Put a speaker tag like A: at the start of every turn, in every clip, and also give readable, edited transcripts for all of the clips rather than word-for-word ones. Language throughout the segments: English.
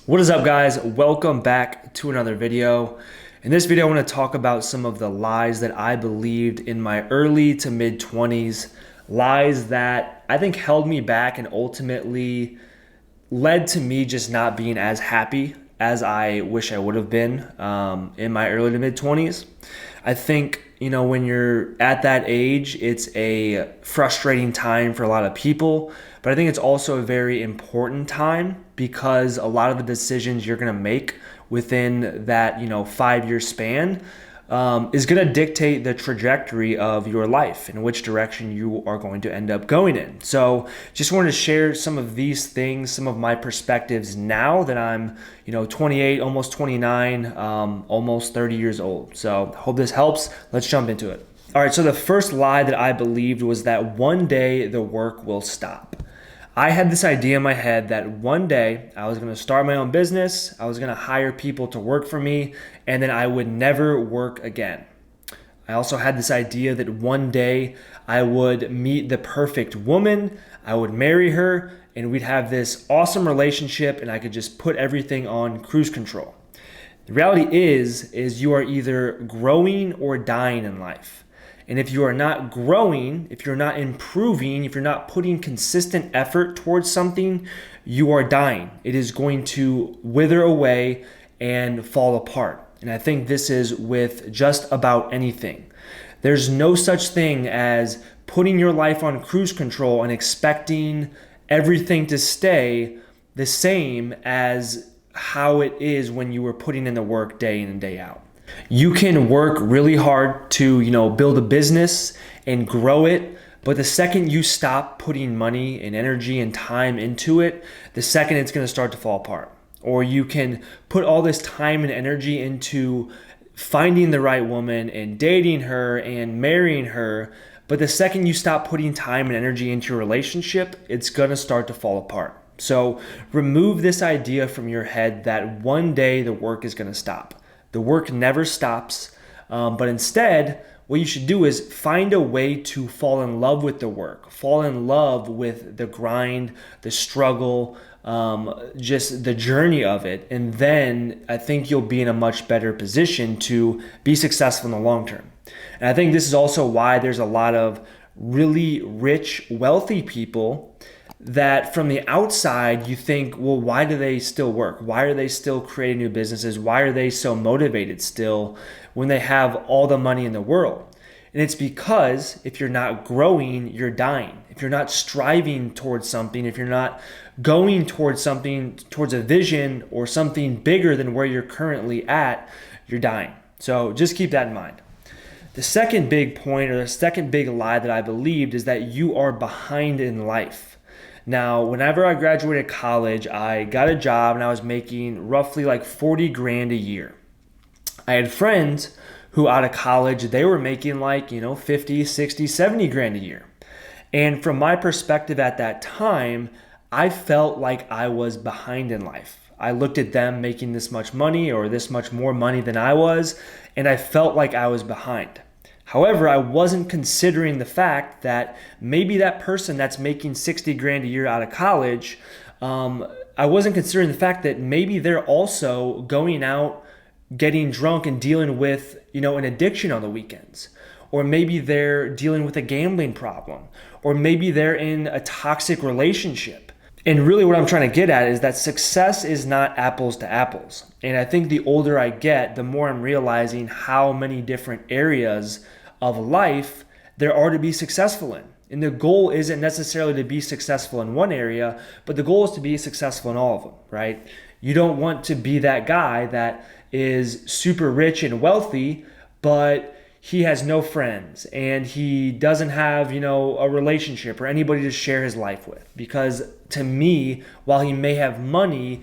A: What is up, guys? Welcome back to another video. In this video, I want to talk about some of the lies that I believed in my early to mid 20s, lies that I think held me back and ultimately led to me just not being as happy as I wish I would have been in my early to mid 20s. I think, when you're at that age, it's a frustrating time for a lot of people, but I think it's also a very important time because a lot of the decisions you're going to make within that, 5-year span is going to dictate the trajectory of your life and which direction you are going to end up going in. So just wanted to share some of these things, some of my perspectives now that I'm, 28, almost 29, almost 30 years old. So hope this helps. Let's jump into it. All right. So the first lie that I believed was that one day the work will stop. I had this idea in my head that one day I was going to start my own business, I was going to hire people to work for me, and then I would never work again. I also had this idea that one day I would meet the perfect woman, I would marry her, and we'd have this awesome relationship and I could just put everything on cruise control. The reality is you are either growing or dying in life. And if you are not growing, if you're not improving, if you're not putting consistent effort towards something, you are dying. It is going to wither away and fall apart. And I think this is with just about anything. There's no such thing as putting your life on cruise control and expecting everything to stay the same as how it is when you were putting in the work day in and day out. You can work really hard to, build a business and grow it, but the second you stop putting money and energy and time into it, the second it's going to start to fall apart. Or you can put all this time and energy into finding the right woman and dating her and marrying her, but the second you stop putting time and energy into your relationship, it's going to start to fall apart. So remove this idea from your head that one day the work is going to stop. The work never stops, but instead, what you should do is find a way to fall in love with the work, fall in love with the grind, the struggle, just the journey of it. And then I think you'll be in a much better position to be successful in the long term. And I think this is also why there's a lot of really rich, wealthy people that from the outside you think, well, why do they still work? Why are they still creating new businesses? Why are they so motivated still when they have all the money in the world? And it's because if you're not growing, you're dying. If you're not striving towards something, if you're not going towards something, towards a vision or something bigger than where you're currently at, you're dying. So just keep that in mind. The second big point, or the second big lie that I believed, is that you are behind in life. Now, whenever I graduated college, I got a job and I was making roughly like 40 grand a year. I had friends who out of college, they were making like, 50, 60, 70 grand a year. And from my perspective at that time, I felt like I was behind in life. I looked at them making this much money or this much more money than I was, and I felt like I was behind. However, I wasn't considering the fact that maybe that person that's making 60 grand a year out of college, I wasn't considering the fact that maybe they're also going out, getting drunk and dealing with, an addiction on the weekends. Or maybe they're dealing with a gambling problem. Or maybe they're in a toxic relationship. And really what I'm trying to get at is that success is not apples to apples. And I think the older I get, the more I'm realizing how many different areas of life there are to be successful in. And the goal isn't necessarily to be successful in one area, but the goal is to be successful in all of them, right? You don't want to be that guy that is super rich and wealthy, but he has no friends and he doesn't have, a relationship or anybody to share his life with. Because to me, while he may have money,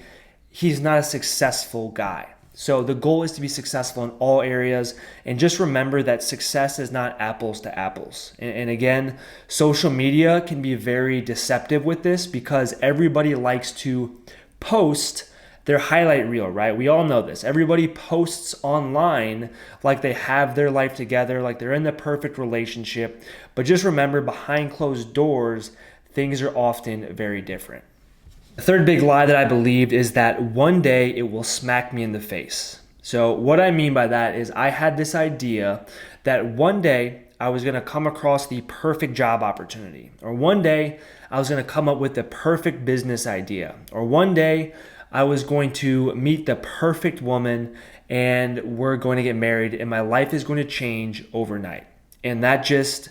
A: he's not a successful guy. So the goal is to be successful in all areas, and just remember that success is not apples to apples. And again, social media can be very deceptive with this because everybody likes to post their highlight reel, right? We all know this. Everybody posts online like they have their life together, like they're in the perfect relationship. But just remember, behind closed doors, things are often very different. The third big lie that I believed is that one day it will smack me in the face. So what I mean by that is I had this idea that one day I was going to come across the perfect job opportunity, or one day I was going to come up with the perfect business idea, or one day I was going to meet the perfect woman and we're going to get married and my life is going to change overnight. And that just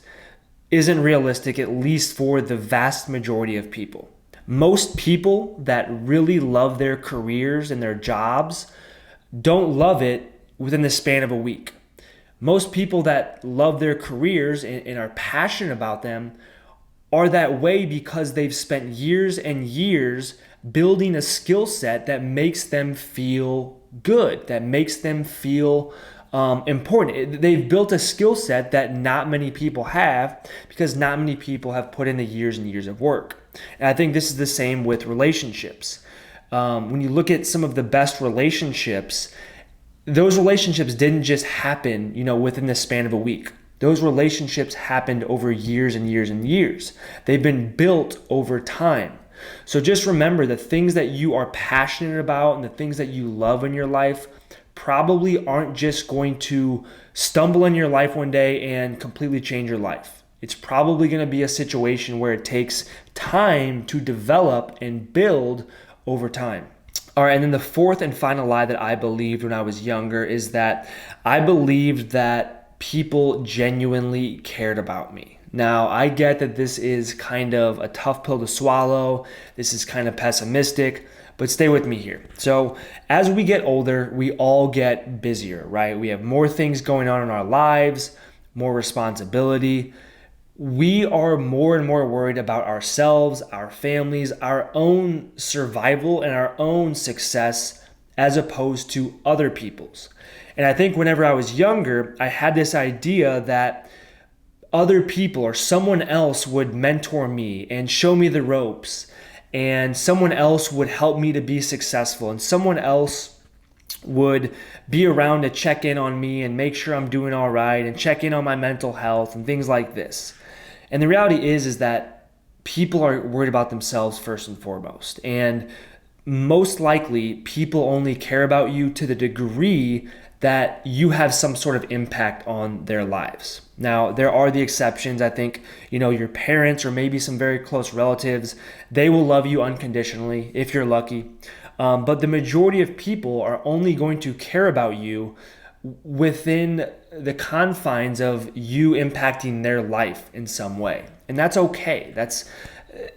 A: isn't realistic, at least for the vast majority of people. Most people that really love their careers and their jobs don't love it within the span of a week. Most people that love their careers and are passionate about them are that way because they've spent years and years building a skill set that makes them feel good, that makes them feel important. They've built a skill set that not many people have because not many people have put in the years and years of work. And I think this is the same with relationships. When you look at some of the best relationships, those relationships didn't just happen, within the span of a week. Those relationships happened over years and years and years. They've been built over time. So just remember the things that you are passionate about and the things that you love in your life probably aren't just going to stumble in your life one day and completely change your life. It's probably going to be a situation where it takes time to develop and build over time. All right, and then the fourth and final lie that I believed when I was younger is that I believed that people genuinely cared about me. Now, I get that this is kind of a tough pill to swallow. This is kind of pessimistic, but stay with me here. So as we get older, we all get busier, right? We have more things going on in our lives, more responsibility. We are more and more worried about ourselves, our families, our own survival, and our own success as opposed to other people's. And I think whenever I was younger, I had this idea that other people or someone else would mentor me and show me the ropes, and someone else would help me to be successful, and someone else would be around to check in on me and make sure I'm doing all right and check in on my mental health and things like this. And the reality is that people are worried about themselves first and foremost. And most likely, people only care about you to the degree that you have some sort of impact on their lives. Now, there are the exceptions. I think, your parents or maybe some very close relatives, they will love you unconditionally if you're lucky. But the majority of people are only going to care about you within the confines of you impacting their life in some way. And that's okay.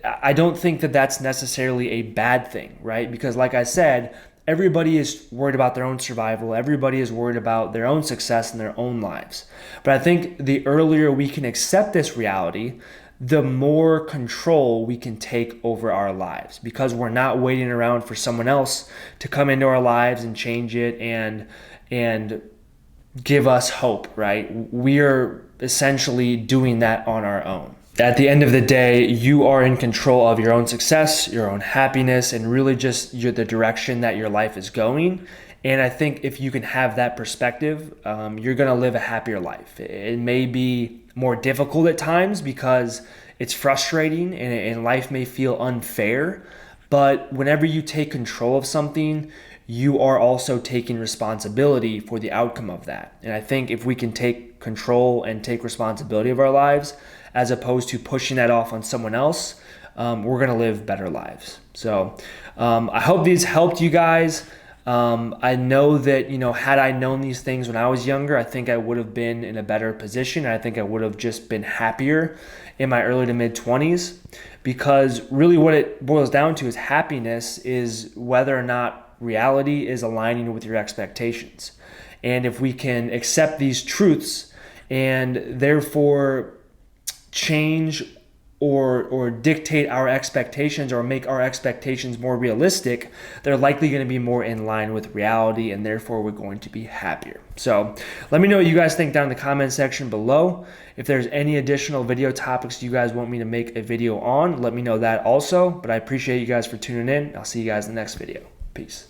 A: I don't think that that's necessarily a bad thing, right? Because like I said, everybody is worried about their own survival. Everybody is worried about their own success in their own lives. But I think the earlier we can accept this reality, the more control we can take over our lives, because we're not waiting around for someone else to come into our lives and change it and give us hope, right? We're essentially doing that on our own. At the end of the day, you are in control of your own success, your own happiness, and really just the direction that your life is going. And I think if you can have that perspective, you're going to live a happier life. It may be more difficult at times because it's frustrating and life may feel unfair. But whenever you take control of something, you are also taking responsibility for the outcome of that. And I think if we can take control and take responsibility of our lives, as opposed to pushing that off on someone else, we're going to live better lives. So I hope these helped you guys. I know that, had I known these things when I was younger, I think I would have been in a better position. I think I would have just been happier in my early to mid 20s, because really what it boils down to is happiness is whether or not reality is aligning with your expectations. And if we can accept these truths and therefore change or dictate our expectations or make our expectations more realistic, they're likely going to be more in line with reality, and therefore we're going to be happier. So let me know what you guys think down in the comment section below. If there's any additional video topics you guys want me to make a video on, let me know that also. But I appreciate you guys for tuning in. I'll see you guys in the next video. Peace.